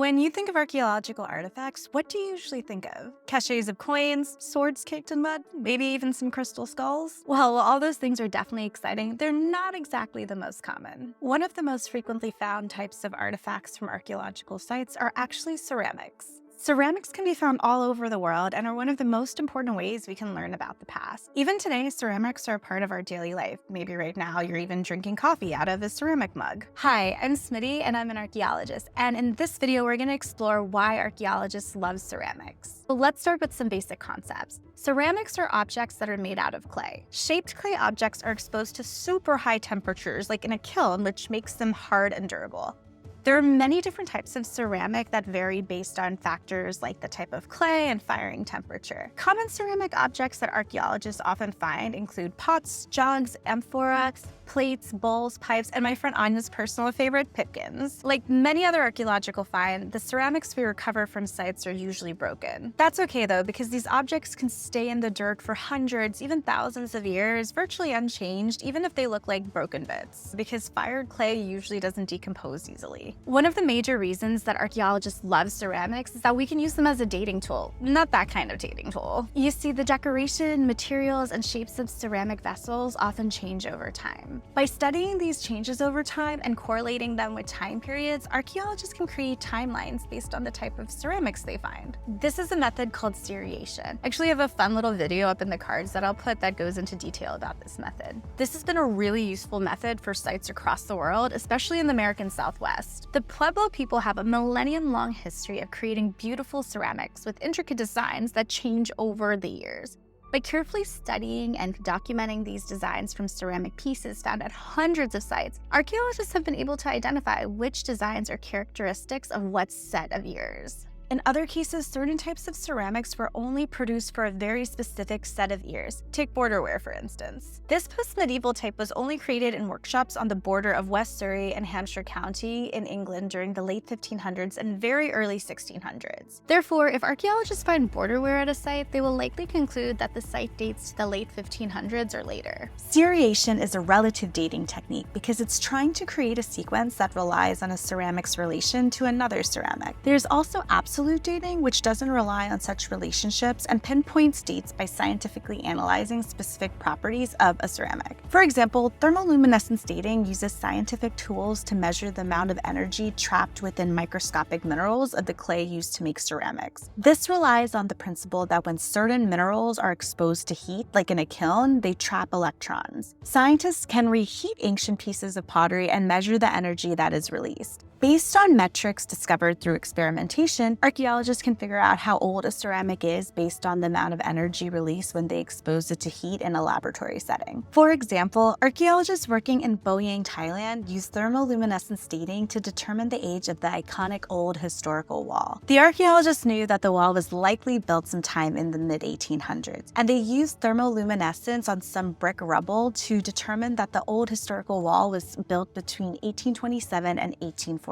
When you think of archaeological artifacts, what do you usually think of? Caches of coins, swords caked in mud, maybe even some crystal skulls? Well, while all those things are definitely exciting, they're not exactly the most common. One of the most frequently found types of artifacts from archaeological sites are actually ceramics. Ceramics can be found all over the world and are one of the most important ways we can learn about the past. Even today, ceramics are a part of our daily life. Maybe right now you're even drinking coffee out of a ceramic mug. Hi, I'm Smiti and I'm an archaeologist, and in this video we're going to explore why archaeologists love ceramics. So let's start with some basic concepts. Ceramics are objects that are made out of clay. Shaped clay objects are exposed to super high temperatures, like in a kiln, which makes them hard and durable. There are many different types of ceramic that vary based on factors like the type of clay and firing temperature. Common ceramic objects that archaeologists often find include pots, jugs, amphoras, plates, bowls, pipes, and my friend Anya's personal favorite, pipkins. Like many other archaeological finds, the ceramics we recover from sites are usually broken. That's okay though, because these objects can stay in the dirt for hundreds, even thousands of years, virtually unchanged, even if they look like broken bits, because fired clay usually doesn't decompose easily. One of the major reasons that archaeologists love ceramics is that we can use them as a dating tool. Not that kind of dating tool. You see, the decoration, materials, and shapes of ceramic vessels often change over time. By studying these changes over time and correlating them with time periods, archaeologists can create timelines based on the type of ceramics they find. This is a method called seriation. Actually, I have a fun little video up in the cards that I'll put that goes into detail about this method. This has been a really useful method for sites across the world, especially in the American Southwest. The Pueblo people have a millennium-long history of creating beautiful ceramics with intricate designs that change over the years. By carefully studying and documenting these designs from ceramic pieces found at hundreds of sites, archaeologists have been able to identify which designs are characteristics of what set of years. In other cases, certain types of ceramics were only produced for a very specific set of years. Take borderware, for instance. This post-medieval type was only created in workshops on the border of West Surrey and Hampshire County in England during the late 1500s and very early 1600s. Therefore, if archaeologists find borderware at a site, they will likely conclude that the site dates to the late 1500s or later. Seriation is a relative dating technique because it's trying to create a sequence that relies on a ceramic's relation to another ceramic. There's also absolute dating, which doesn't rely on such relationships and pinpoints dates by scientifically analyzing specific properties of a ceramic. For example, thermoluminescence dating uses scientific tools to measure the amount of energy trapped within microscopic minerals of the clay used to make ceramics. This relies on the principle that when certain minerals are exposed to heat, like in a kiln, they trap electrons. Scientists can reheat ancient pieces of pottery and measure the energy that is released. Based on metrics discovered through experimentation, archaeologists can figure out how old a ceramic is based on the amount of energy released when they expose it to heat in a laboratory setting. For example, archaeologists working in Boyang, Thailand use thermoluminescence dating to determine the age of the iconic old historical wall. The archaeologists knew that the wall was likely built sometime in the mid-1800s, and they used thermoluminescence on some brick rubble to determine that the old historical wall was built between 1827 and 1840.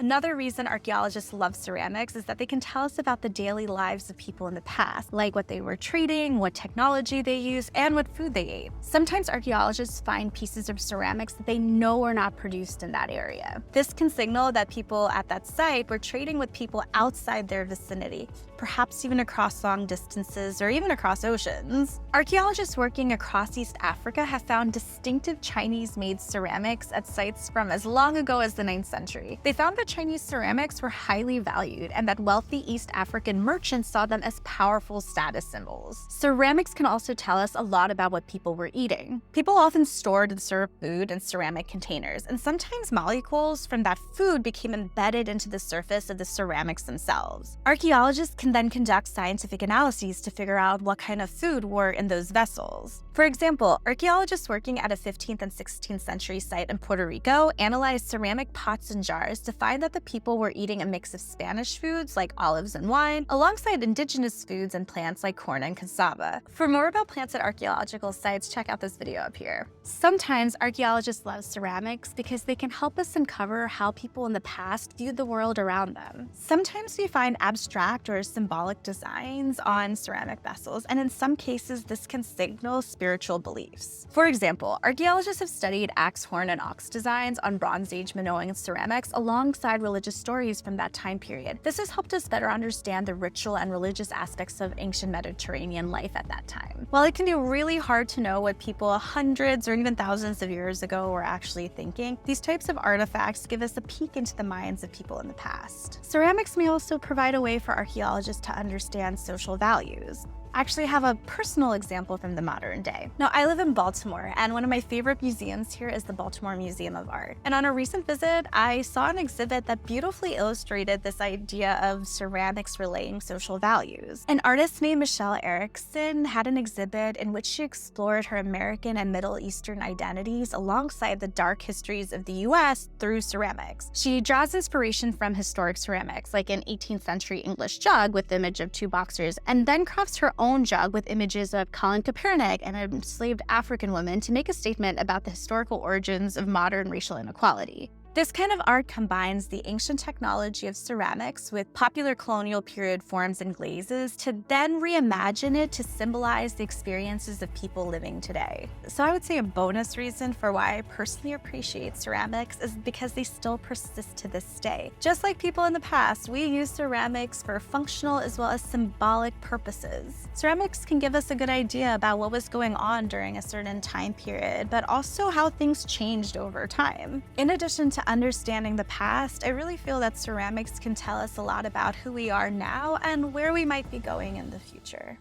Another reason archaeologists love ceramics is that they can tell us about the daily lives of people in the past, like what they were trading, what technology they used, and what food they ate. Sometimes archaeologists find pieces of ceramics that they know are not produced in that area. This can signal that people at that site were trading with people outside their vicinity, perhaps even across long distances or even across oceans. Archaeologists working across East Africa have found distinctive Chinese-made ceramics at sites from as long ago as the 9th century. They found that Chinese ceramics were highly valued and that wealthy East African merchants saw them as powerful status symbols. Ceramics can also tell us a lot about what people were eating. People often stored and served food in ceramic containers, and sometimes molecules from that food became embedded into the surface of the ceramics themselves. Archaeologists can then conduct scientific analyses to figure out what kind of food were in those vessels. For example, archaeologists working at a 15th and 16th century site in Puerto Rico analyzed ceramic pots and jars to find that the people were eating a mix of Spanish foods like olives and wine, alongside indigenous foods and plants like corn and cassava. For more about plants at archaeological sites, check out this video up here. Sometimes archaeologists love ceramics because they can help us uncover how people in the past viewed the world around them. Sometimes we find abstract or symbolic designs on ceramic vessels, and in some cases this can signal spiritual beliefs. For example, archaeologists have studied axe, horn, and ox designs on Bronze Age Minoan ceramics artifacts alongside religious stories from that time period. This has helped us better understand the ritual and religious aspects of ancient Mediterranean life at that time. While it can be really hard to know what people hundreds or even thousands of years ago were actually thinking, these types of artifacts give us a peek into the minds of people in the past. Ceramics may also provide a way for archaeologists to understand social values. I actually have a personal example from the modern day. Now, I live in Baltimore, and one of my favorite museums here is the Baltimore Museum of Art. And on a recent visit, I saw an exhibit that beautifully illustrated this idea of ceramics relaying social values. An artist named Michelle Erickson had an exhibit in which she explored her American and Middle Eastern identities alongside the dark histories of the US through ceramics. She draws inspiration from historic ceramics, like an 18th century English jug with the image of two boxers, and then crafts her own jug with images of Colin Kaepernick and an enslaved African woman to make a statement about the historical origins of modern racial inequality. This kind of art combines the ancient technology of ceramics with popular colonial period forms and glazes to then reimagine it to symbolize the experiences of people living today. So I would say a bonus reason for why I personally appreciate ceramics is because they still persist to this day. Just like people in the past, we use ceramics for functional as well as symbolic purposes. Ceramics can give us a good idea about what was going on during a certain time period, but also how things changed over time. In addition to understanding the past, I really feel that ceramics can tell us a lot about who we are now and where we might be going in the future.